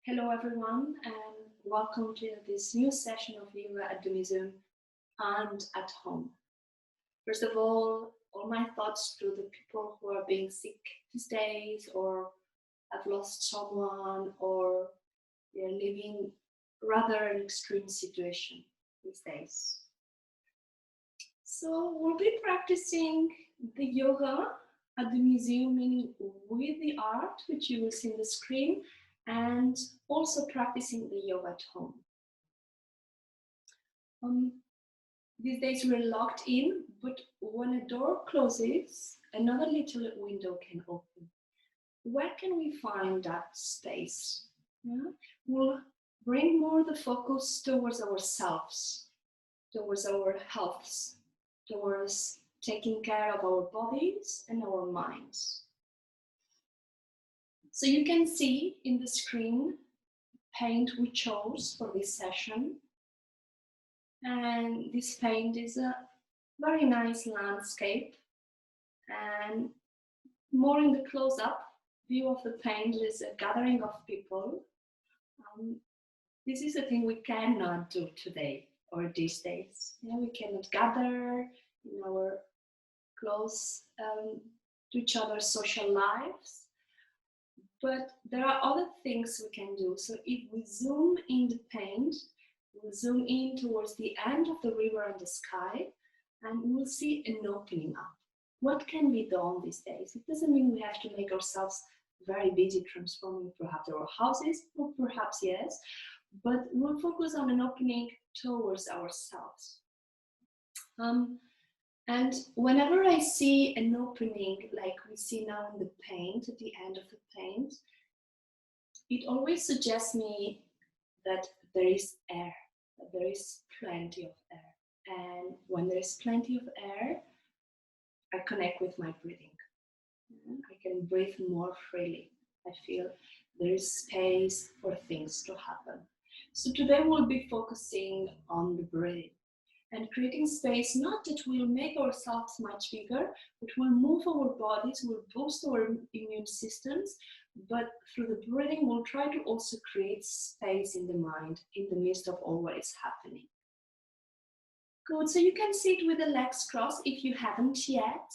Hello everyone and welcome to this new session of yoga at the museum and at home. First of all my thoughts to the people who are being sick these days or have lost someone or they're living rather an extreme situation these days. So we'll be practicing the yoga at the museum, meaning with the art, which you will see on the screen, and also practicing the yoga at home. These days we're locked in, but when a door closes, another little window can open. Where can we find that space? Yeah? We'll bring more the focus towards ourselves, towards our health, towards taking care of our bodies and our minds. So you can see in the screen paint we chose for this session. And this paint is a very nice landscape. And more in the close-up view of the paint is a gathering of people. This is a thing we cannot do today or these days. We cannot gather in our close to each other's social lives. But there are other things we can do. So if we zoom in the paint, we'll zoom in towards the end of the river and the sky, and we'll see an opening up. What can be done these days? It doesn't mean we have to make ourselves very busy transforming perhaps our houses, or perhaps yes, but we'll focus on an opening towards ourselves. And whenever I see an opening like we see now in the paint, at the end of the paint, it always suggests me that there is air, that there is plenty of air. And when there is plenty of air, I connect with my breathing. I can breathe more freely. I feel there is space for things to happen. So today we'll be focusing on the breathing and creating space, not that we'll make ourselves much bigger, but we'll move our bodies, we'll boost our immune systems, but through the breathing, we'll try to also create space in the mind in the midst of all what is happening. Good, so you can sit with the legs crossed if you haven't yet.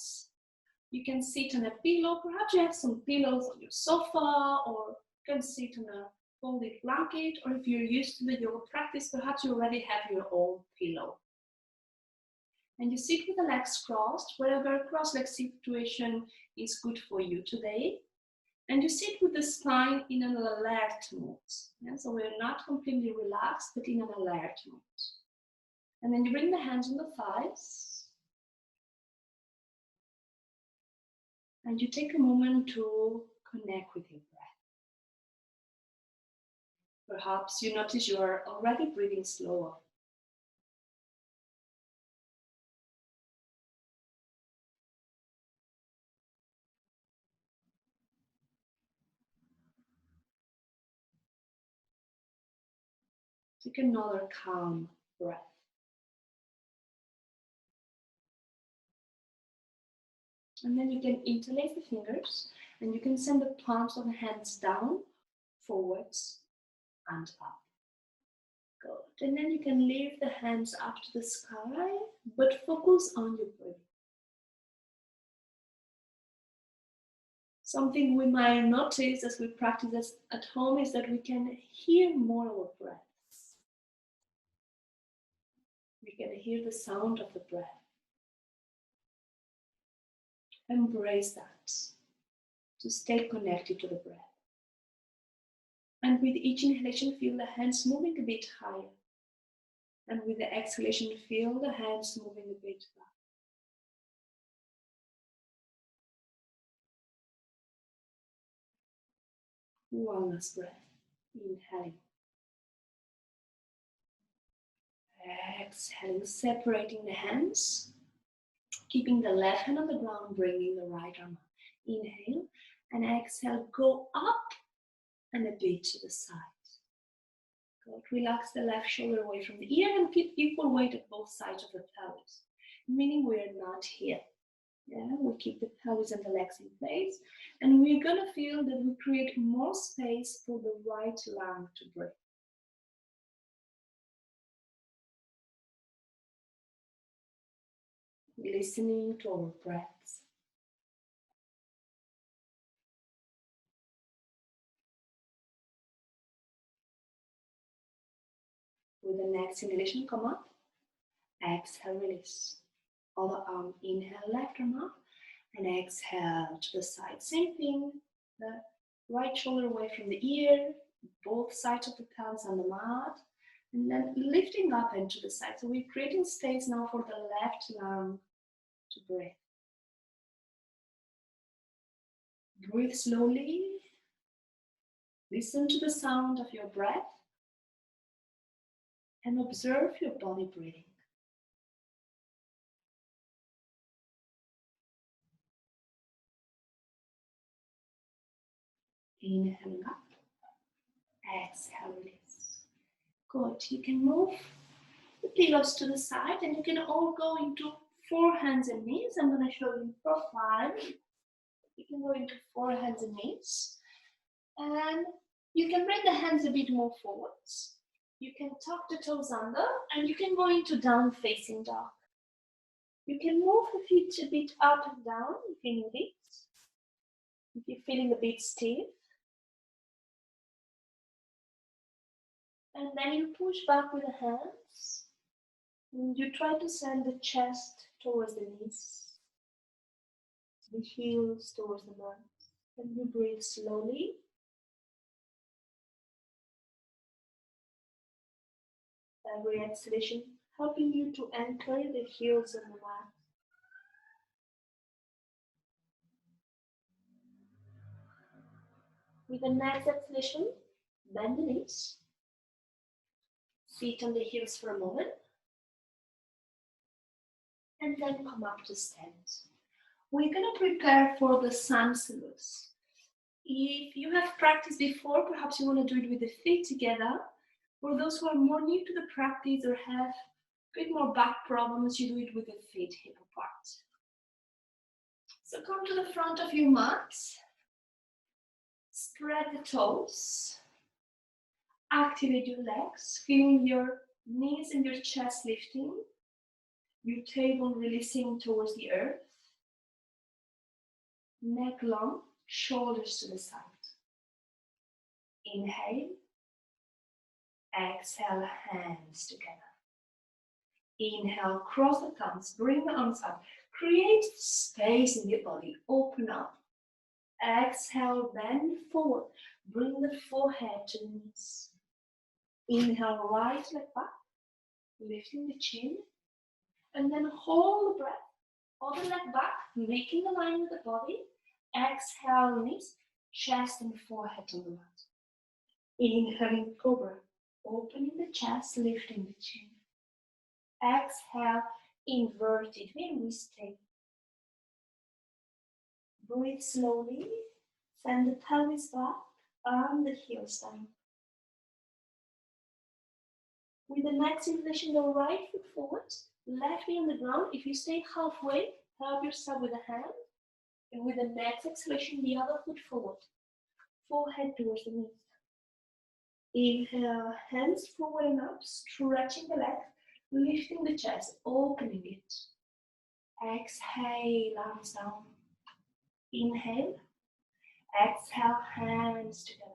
You can sit on a pillow, perhaps you have some pillows on your sofa, or you can sit on a folded blanket, or if you're used to the yoga practice, perhaps you already have your own pillow. And you sit with the legs crossed, whatever cross-leg situation is good for you today. And you sit with the spine in an alert mode. Yeah? So we're not completely relaxed, but in an alert mode. And then you bring the hands on the thighs. And you take a moment to connect with your breath. Perhaps you notice you are already breathing slower. Take another calm breath. And then you can interlace the fingers and you can send the palms of the hands down, forwards and up. Good. And then you can lift the hands up to the sky, but focus on your breathing. Something we might notice as we practice this at home is that we can hear more our breaths. We can hear the sound of the breath. Embrace that, to stay connected to the breath. And with each inhalation, feel the hands moving a bit higher. And with the exhalation, feel the hands moving a bit back. One last breath. Inhaling. Exhaling, separating the hands. Keeping the left hand on the ground, bringing the right arm up. Inhale and exhale, go up and a bit to the side. Good. Relax the left shoulder away from the ear and keep equal weight at both sides of the pelvis, meaning we are not here. Yeah, we keep the pelvis and the legs in place. And we're going to feel that we create more space for the right lung to breathe. Listening to our breaths. With the next inhalation, come up. Exhale, release. Other arm, inhale, left arm up. And exhale to the side. Same thing. The right shoulder away from the ear. Both sides of the pelvis on the mat. And then lifting up and to the side. So we're creating space now for the left lung to breathe. Breathe slowly. Listen to the sound of your breath. And observe your body breathing. Inhaling up. Exhale, release. Good. You can move the pillows to the side and you can all go into 4 hands and knees. I'm going to show you in profile. You can go into 4 hands and knees. And you can bring the hands a bit more forwards. You can tuck the toes under and you can go into down facing dog. You can move the feet a bit up and down if you need it. If you're feeling a bit stiff. And then you push back with the hands. And you try to send the chest towards the knees. The heels towards the mat. And you breathe slowly. Every exhalation helping you to anchor the heels on the mat. With the next exhalation, bend the knees. Feet on the heels for a moment. And then come up to stand. We're going to prepare for the sun salute. If you have practiced before, perhaps you want to do it with the feet together. For those who are more new to the practice or have a bit more back problems, you do it with the feet hip apart. So come to the front of your mat. Spread the toes. Activate your legs. Feel your knees and your chest lifting. Your tailbone releasing towards the earth. Neck long, shoulders to the side. Inhale. Exhale, hands together. Inhale, cross the thumbs, bring the arms up. Create space in your body, open up. Exhale, bend forward. Bring the forehead to the knees. Inhale, right leg back, lifting the chin. And then hold the breath. Other leg back, making a line with the body. Exhale, knees, chest and forehead on the mat. Inhaling cobra, opening the chest, lifting the chin. Exhale, inverted V, we stay. Breathe slowly, send the pelvis back and the heels down. With the next inhalation, the right foot forward, left knee on the ground. If you stay halfway, help yourself with a hand. And with the next exhalation, the other foot forward, forehead towards the knees. Inhale, hands forward and up, stretching the legs, lifting the chest, opening it. Exhale, arms down. Inhale. Exhale, hands together.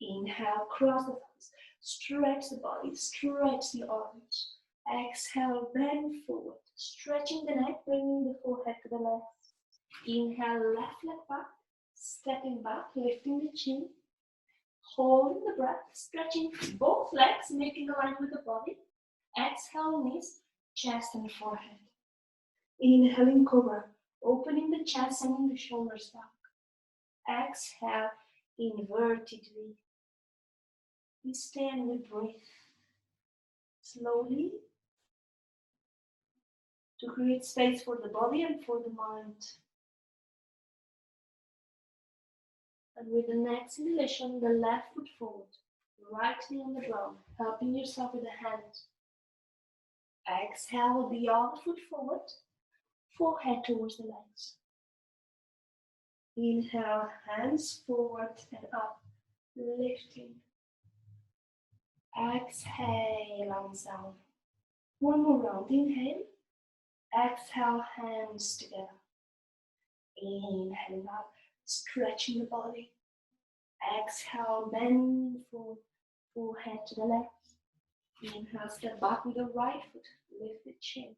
Inhale, cross the thumbs. Stretch the body, stretch the arms. Exhale, bend forward, stretching the neck, bringing the forehead to the left. Inhale, left leg back, stepping back, lifting the chin. Holding the breath, stretching both legs, making a line with the body. Exhale, knees, chest and forehead. Inhaling cobra, opening the chest, sending the shoulders back. Exhale, inverted V. We stay and we breathe. Slowly, to create space for the body and for the mind. And with the next inhalation, the left foot forward, right knee on the ground, helping yourself with the hand. Exhale, the other foot forward, forehead towards the legs. Inhale, hands forward and up, lifting. Exhale, arms down. One more round, inhale. Exhale, hands together. Inhale up, stretching the body. Exhale, bend forward, forehead to the left. Inhale, step back with the right foot, lift the chin.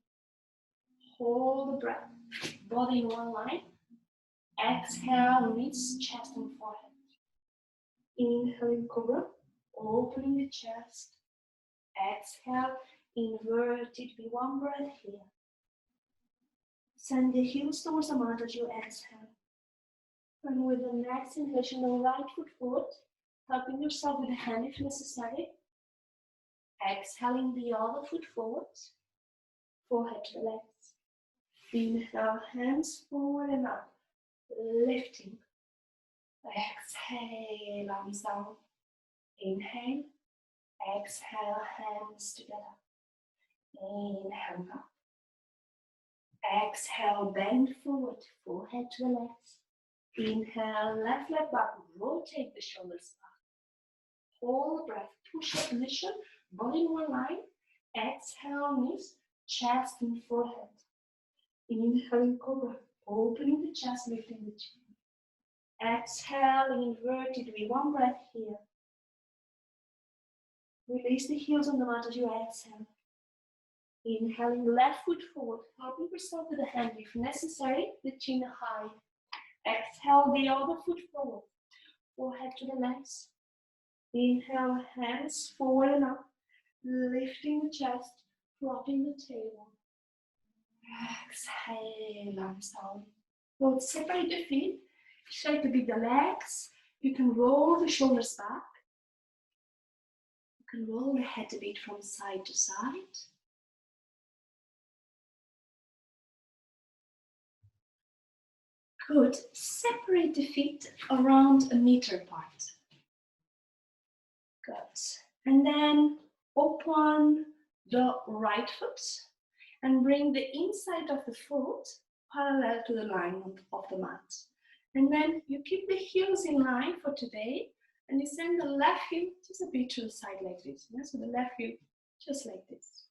Hold the breath, body in one line. Exhale, knees, chest and forehead. Inhale, cobra, opening the chest. Exhale, inverted V, one breath here. Send the heels towards the mat as you exhale. And with the next inhalation, the right foot forward, helping yourself with the hand if necessary. Exhaling the other foot forward, forehead to the legs. Inhale, hands forward and up, lifting. Exhale, arms down. Inhale, exhale, hands together. Inhale up. Exhale, bend forward, forehead to the legs. Inhale, left leg back, rotate the shoulders back. Hold the breath, push-up position, body in one line. Exhale, knees, chest and forehead. Inhaling cobra, opening the chest, lifting the chin. Exhale, inverted V, one breath here. Release the heels on the mat as you exhale. Inhaling left foot forward, helping yourself with the hand if necessary, the chin high. Exhale the other foot forward, forehead to the legs. Inhale, hands forward and up, lifting the chest, dropping the table. Exhale, arms down. Both separate the feet, shake a bit the legs. You can roll the shoulders back. You can roll the head a bit from side to side. Good. Separate the feet around 1 meter apart. Good. And then open the right foot and bring the inside of the foot parallel to the line of the mat. And then you keep the heels in line for today, and you send the left heel just a bit to the side like this. Yeah? So the left heel just like this.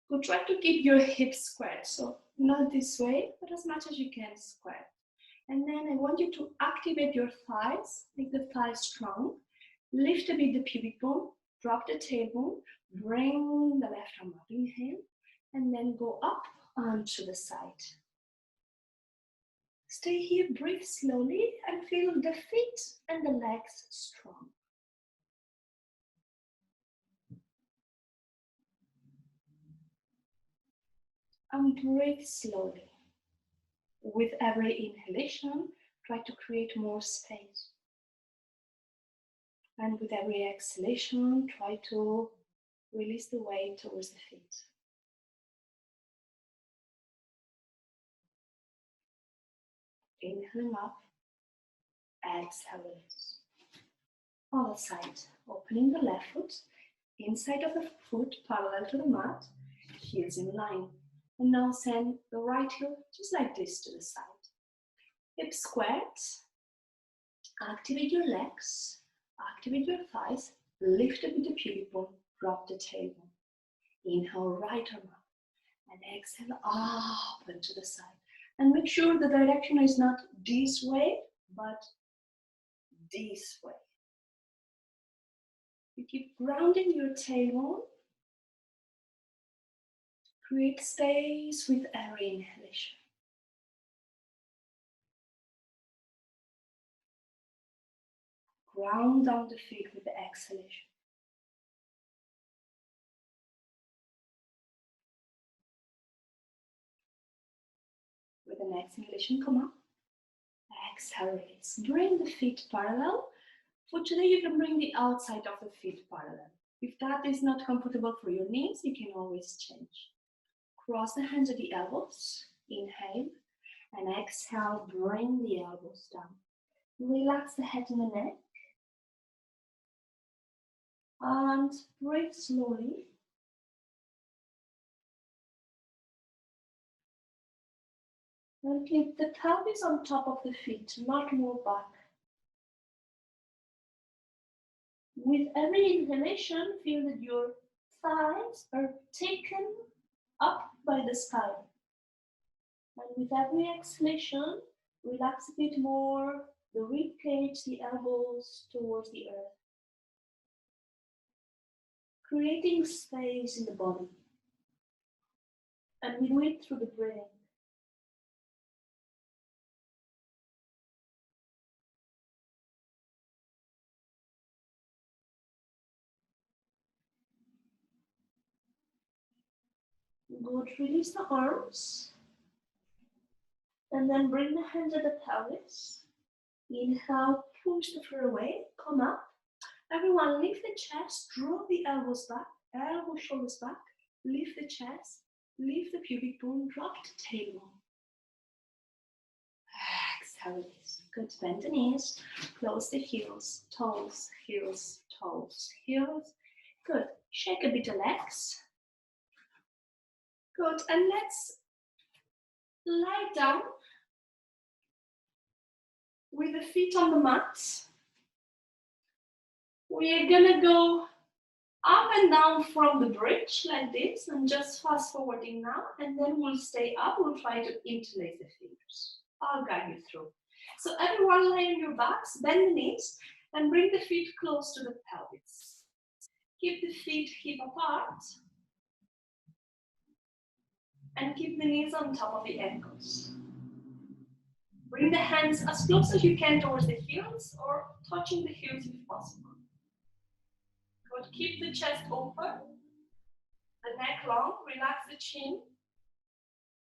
Good. Try to keep your hips squared, so not this way, but as much as you can square. And then I want you to activate your thighs, make the thighs strong. Lift a bit the pubic bone, drop the tailbone, bring the left arm up, inhale, and then go up onto the side. Stay here, breathe slowly, and feel the feet and the legs strong. And breathe slowly. With every inhalation, try to create more space. And with every exhalation, try to release the weight towards the feet. Inhaling up, exhale, release. Other side, opening the left foot, inside of the foot parallel to the mat, heels in line. And now send the right heel just like this to the side. Hips squared. Activate your legs, activate your thighs, lift up with the pubic bone, drop the tailbone. Inhale, right arm up, and exhale up and to the side. And make sure the direction is not this way, but this way. You keep grounding your tailbone. Create space with every inhalation. Ground down the feet with the exhalation. With the next inhalation, come up. Exhale, release. Bring the feet parallel. For today, you can bring the outside of the feet parallel. If that is not comfortable for your knees, you can always change. Cross the hands at the elbows. Inhale. And exhale, bring the elbows down. Relax the head and the neck. And breathe slowly. And keep the pelvis on top of the feet, not move back. With every inhalation, feel that your thighs are taken up by the sky. And with every exhalation, relax a bit more the rib cage, the elbows towards the earth. Creating space in the body. And we do it through the breathing. Good, release the arms. And then bring the hands at the pelvis. Inhale, push the floor away, come up. Everyone lift the chest, draw the elbows back, elbows, shoulders back. Lift the chest, lift the pubic bone, drop the tailbone. Exhale, release. Good, bend the knees, close the heels, toes, heels, toes, heels. Good, shake a bit the legs. Good, and let's lie down with the feet on the mat. We are gonna go up and down from the bridge like this, and just fast forwarding now, and then we'll stay up. We'll try to interlace the fingers. I'll guide you through. So everyone lay on your backs, bend the knees, and bring the feet close to the pelvis. Keep the feet hip apart, and keep the knees on top of the ankles. Bring the hands as close as you can towards the heels, or touching the heels if possible. Good. Keep the chest open, the neck long, relax the chin.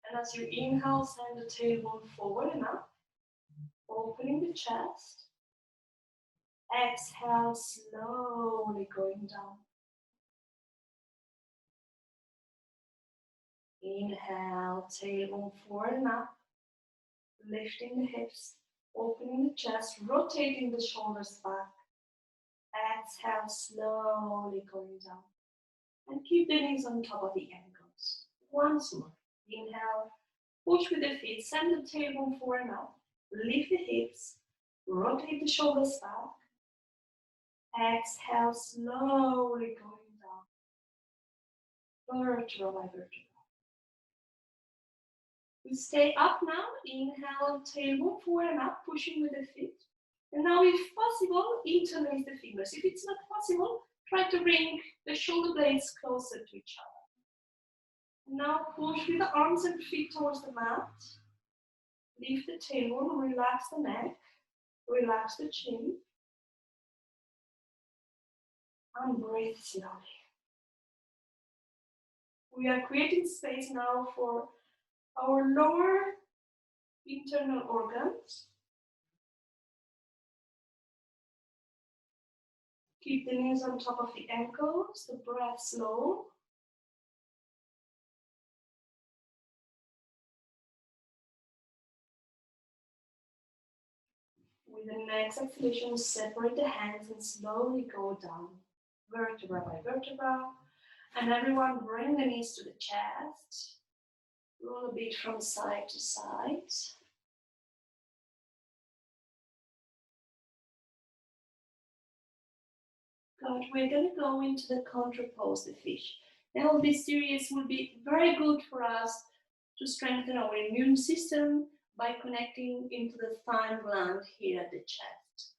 And as you inhale, send the tailbone forward and up, opening the chest. Exhale, slowly going down. Inhale, tailbone forward and up, lifting the hips, opening the chest, rotating the shoulders back. Exhale, slowly going down. And keep the knees on top of the ankles. Once more. Inhale, push with the feet, send the tailbone forward and up, lift the hips, rotate the shoulders back. Exhale, slowly going down. Vertebra by vertebra. We stay up now. Inhale, tailbone forward and up, pushing with the feet. And now, if possible, interlace the fingers. If it's not possible, try to bring the shoulder blades closer to each other. Now push with the arms and feet towards the mat. Lift the tailbone, relax the neck, relax the chin. And breathe slowly. We are creating space now for our lower internal organs. Keep the knees on top of the ankles, the breath slow. With the next exhalation, separate the hands and slowly go down, vertebra by vertebra. And everyone bring the knees to the chest. Roll a bit from side to side. Good, we're going to go into the contour pose, the fish. Now this series will be very good for us to strengthen our immune system by connecting into the thyme gland here at the chest.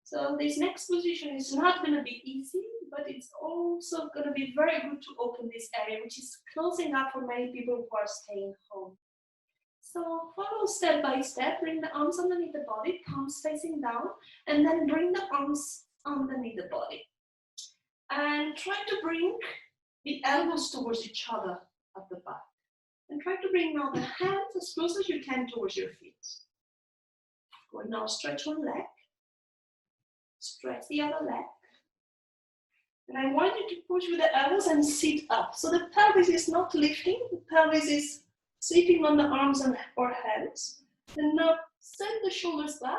So this next position is not going to be easy, but it's also going to be very good to open this area, which is closing up for many people who are staying home. So follow step by step, bring the arms underneath the body, palms facing down, and then bring the arms underneath the body. And try to bring the elbows towards each other at the back. And try to bring now the hands as close as you can towards your feet. Good, now stretch one leg. Stretch the other leg. And I want you to push with the elbows and sit up. So the pelvis is not lifting, the pelvis is sitting on the arms and or hands. And now send the shoulders back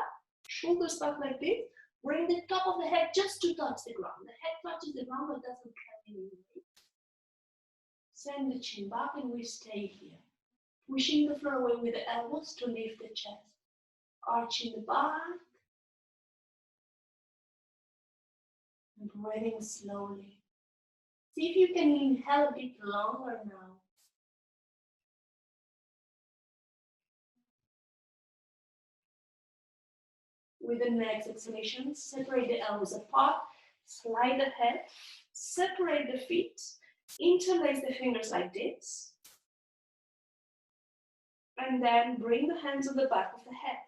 like this. Bring the top of the head just to touch the ground. The head touches the ground but doesn't carry any weight. Send the chin back and we stay here. Pushing the floor away with the elbows to lift the chest. Arching the back. And breathing slowly. See if you can inhale a bit longer now. With the next exhalation, separate the elbows apart, slide the head, separate the feet, interlace the fingers like this, and then bring the hands on the back of the head.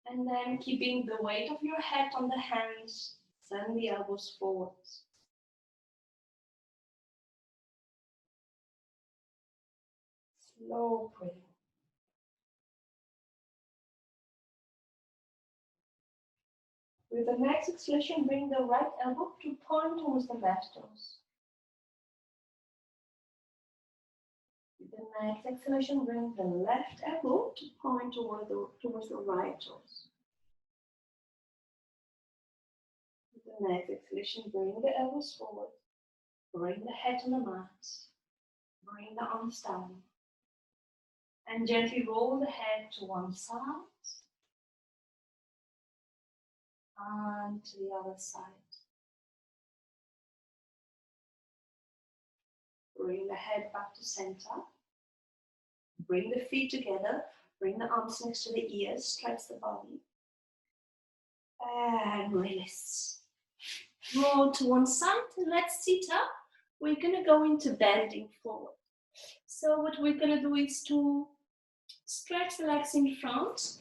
And then keeping the weight of your head on the hands, send the elbows forward. Slow breathing. With the next exhalation, bring the right elbow to point towards the left toes. With the next exhalation, bring the left elbow to point towards the right toes. With the next exhalation, bring the elbows forward. Bring the head on the mat. Bring the arms down. And gently roll the head to one side and to the other side. Bring the head back to center. Bring the feet together. Bring the arms next to the ears. Stretch the body. And release. Roll to one side and let's sit up. We're going to go into bending forward. So what we're going to do is to stretch the legs in front.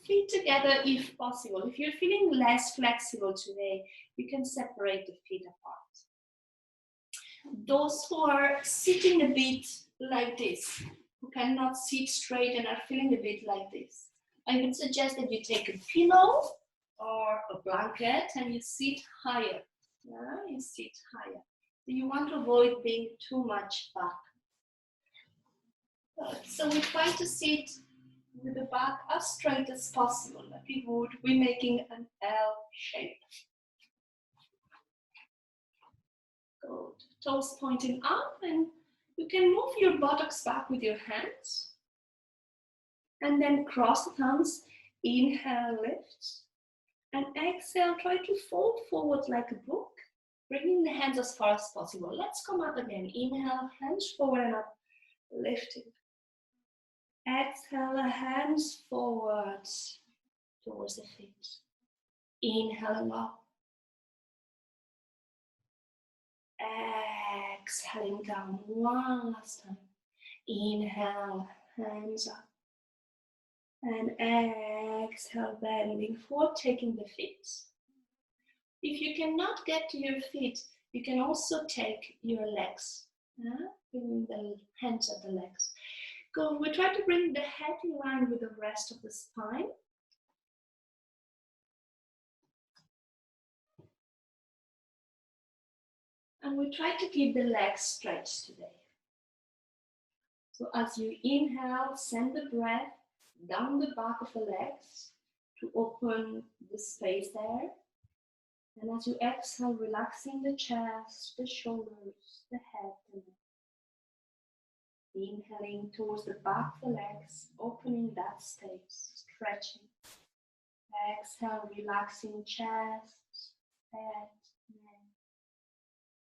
Feet together if possible. If you're feeling less flexible today, you can separate the feet apart. Those who are sitting a bit like this, who cannot sit straight and are feeling a bit like this, I would suggest that you take a pillow or a blanket and you sit higher. Yeah, you sit higher. So you want to avoid being too much back. So we try to sit with the back as straight as possible, like we would be making an L shape. Good. Toes pointing up, and you can move your buttocks back with your hands. And then cross the thumbs, inhale, lift. And exhale, try to fold forward like a book, bringing the hands as far as possible. Let's come up again. Inhale, hands forward and up, lifting. Exhale, hands forward towards the feet. Inhaling up. Exhaling down. One last time. Inhale, hands up. And exhale, bending forward, taking the feet. If you cannot get to your feet, you can also take your legs. Bringing the hands at the legs. Go. We try to bring the head in line with the rest of the spine. And we try to keep the legs stretched today. So as you inhale, send the breath down the back of the legs to open the space there. And as you exhale, relaxing the chest, the shoulders, the head, the neck. Inhaling towards the back of the legs, opening that space, stretching. Exhale, relaxing chest, head, neck.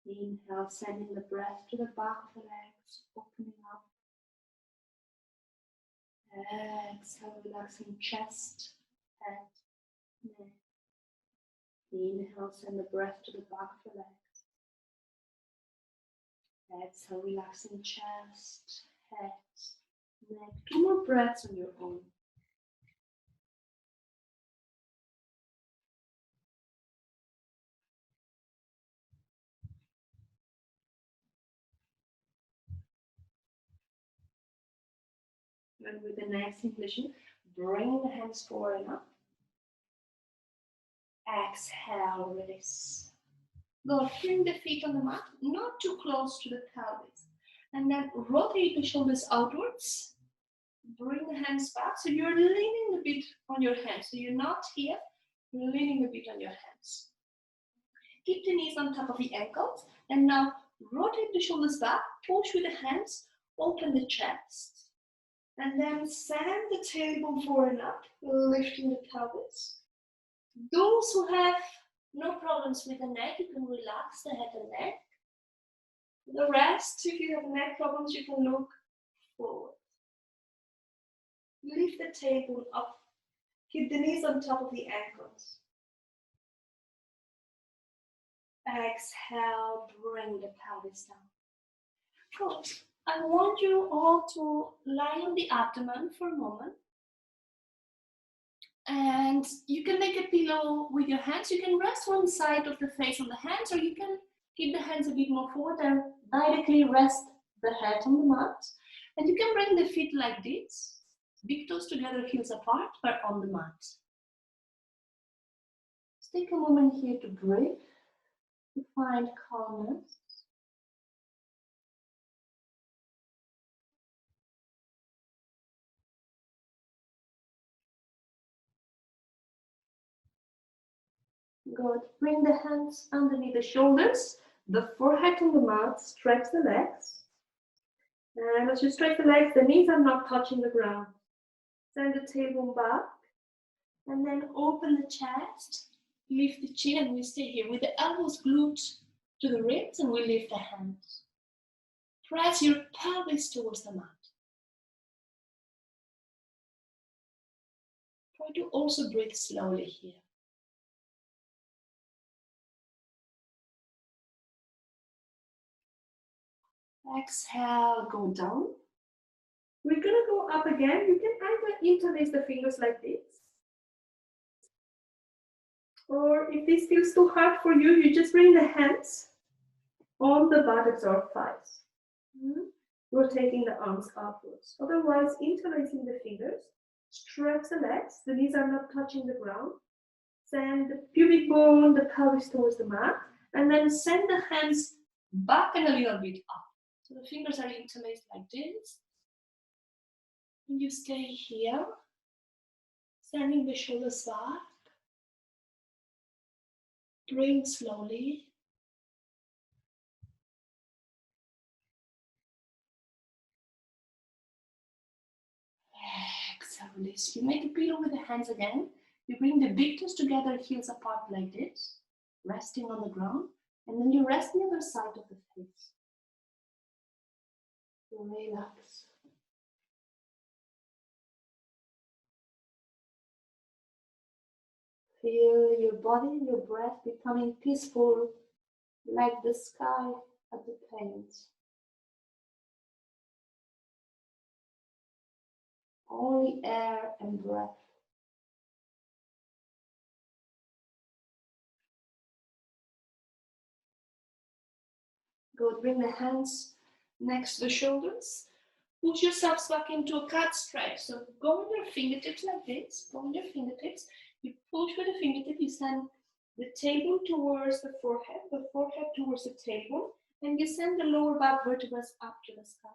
Inhale, sending the breath to the back of the legs, opening up. Exhale, relaxing chest, head, neck. Inhale, send the breath to the back of the legs. Exhale, relaxing chest, head, neck. 2 more breaths on your own. And with the next inhalation, bring the hands forward and up. Exhale, release. Go, bring the feet on the mat, not too close to the pelvis. And then rotate the shoulders outwards. Bring the hands back. So you're leaning a bit on your hands. So you're not here, you're leaning a bit on your hands. Keep the knees on top of the ankles. And now rotate the shoulders back, push with the hands, Open the chest. And then send the tailbone forward and up, lifting the pelvis. Those who have no problems with the neck, you can relax the head and neck. The rest, if you have neck problems, you can look forward. Lift the tailbone up. Keep the knees on top of the ankles. Exhale, bring the pelvis down. Good. I want you all to lie on the abdomen for a moment. And you can make a pillow with your hands. You can rest one side of the face on the hands, or you can keep the hands a bit more forward and directly rest the head on the mat. And you can bring the feet like this. Big toes together, heels apart, but on the mat. Just take a moment here to breathe, to find calmness. Good. Bring the hands underneath the shoulders, the forehead on the mat, stretch the legs. And as you stretch the legs, the knees are not touching the ground. Send the tailbone back, and then open the chest, lift the chin, and we stay here with the elbows glued to the ribs, and we lift the hands. Press your pelvis towards the mat. Try to also breathe slowly here. Exhale, go down. We're gonna go up again. You can either interlace the fingers like this, or if this feels too hard for you, you just bring the hands on the buttocks or thighs. Rotating the arms upwards. Otherwise, interlacing the fingers, stretch the legs, the knees are not touching the ground. Send the pubic bone, the pelvis towards the mat, and then send the hands back and a little bit up. So the fingers are interlaced like this. And you stay here, sending the shoulders back. Breathe slowly. Exhale, release. You make a pillow with the hands again. You bring the big toes together, heels apart like this, resting on the ground. And then you rest the other side of the face. Relax. Feel your body and your breath becoming peaceful, like the sky at the paint. Only air and breath. Good. Bring the hands next to the shoulders. Push yourselves back into a cat stretch. So go on your fingertips like this. Go on your fingertips. You push with the fingertip. You send the tailbone towards the forehead towards the tailbone, and you send the lower back vertebrae up to the sky.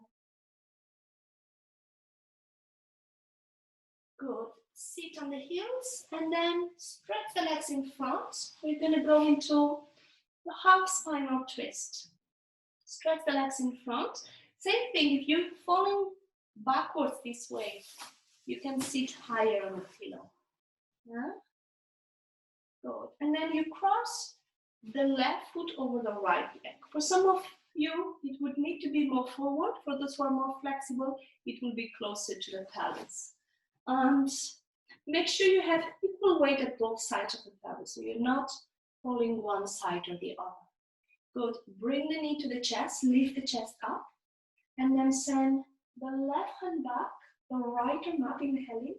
Good. Sit on the heels and then stretch the legs in front. We're going to go into the half spinal twist. Stretch the legs in front. Same thing, if you're falling backwards this way, you can sit higher on the pillow. Yeah? Good. And then you cross the left foot over the right leg. For some of you, it would need to be more forward. For those who are more flexible, it will be closer to the pelvis. And make sure you have equal weight at both sides of the pelvis, so you're not falling one side or the other. Good. Bring the knee to the chest, lift the chest up, and then send the left hand back, the right arm up, inhaling,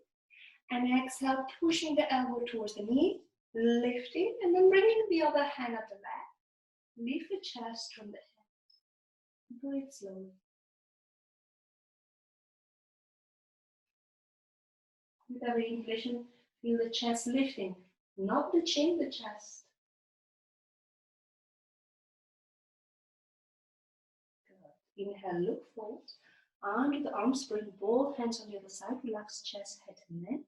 and exhale, pushing the elbow towards the knee, lifting, and then bringing the other hand at the back. Lift the chest from the head. Breathe slowly. With every inhalation, feel the chest lifting, not the chin, the chest. Good. Inhale, look forward. Under the arms, bring both hands on the other side. Relax chest, head, and neck.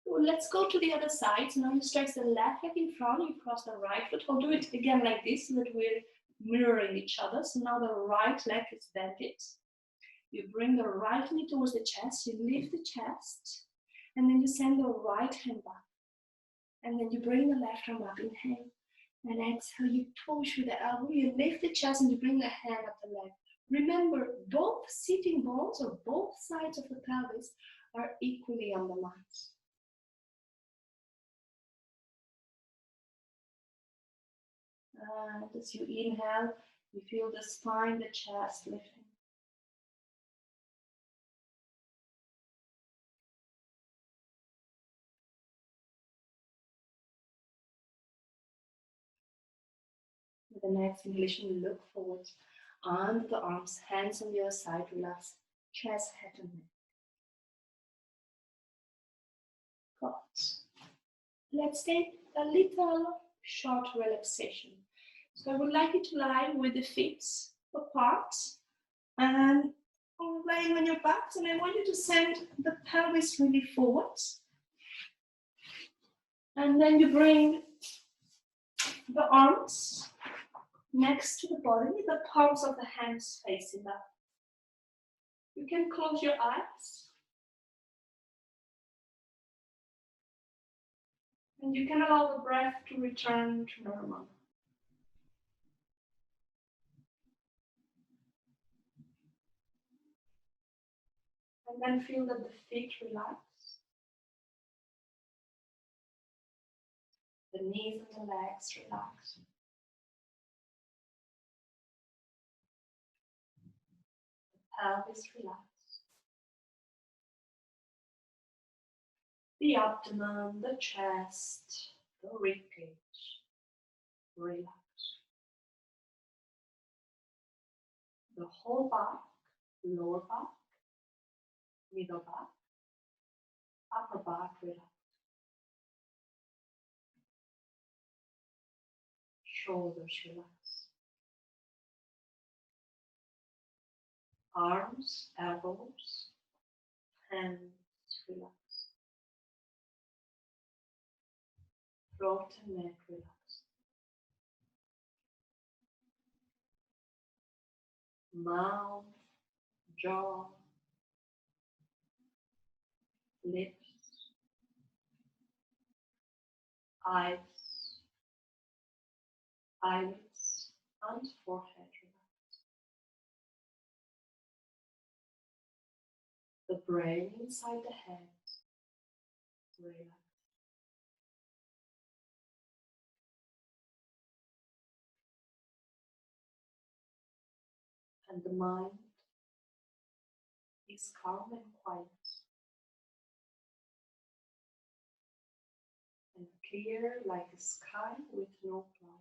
So let's go to the other side. So now you stretch the left leg in front. You cross the right foot. I'll do it again like this so that we're mirroring each other. So now the right leg is bended. You bring the right knee towards the chest, you lift the chest, and then you send the right hand back. And then you bring the left arm up, inhale. And exhale, you push with the elbow, you lift the chest and you bring the hand up the leg. Remember, both sitting bones or both sides of the pelvis are equally on the mat. And as you inhale, you feel the spine, the chest lifting. With the next inhalation, look forward. Under the arms, hands on your side, relax chest, head and neck. Good. Let's take a little short relaxation. So I would like you to lie with the feet apart and lying on your back, and I want you to send the pelvis really forward. And then you bring the arms next to the body, the palms of the hands facing up. You can close your eyes. And you can allow the breath to return to normal. And then feel that the feet relax. The knees and the legs relax. The pelvis relax. The abdomen, the chest, the ribcage relax. The whole back, lower back, middle back, upper back relax. Shoulders relax. Arms, elbows, hands relax. Throat and neck relax. Mouth, jaw, lips, eyes, eyelids, and forehead relax. The brain inside the head relax. And the mind is calm and quiet and clear like a sky with no clouds.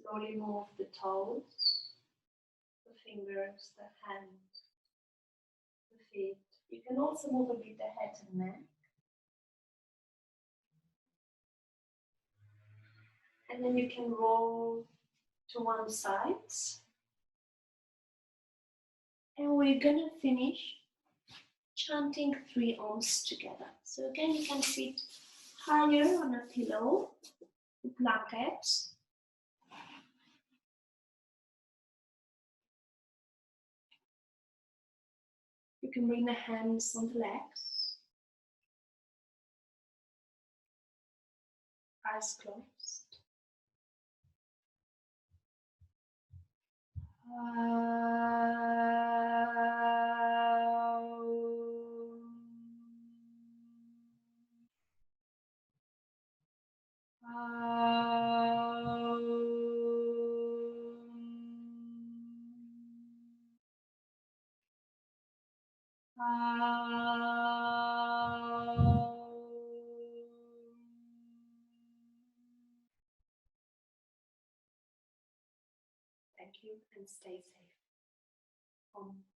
Slowly move the toes, the fingers, the hands, the feet. You can also move a bit the head and neck. And then you can roll to one side. And we're gonna finish chanting 3 Oms together. So again, you can sit higher on a pillow, a blanket. You can bring the hands on the legs, eyes closed. Thank you and stay safe.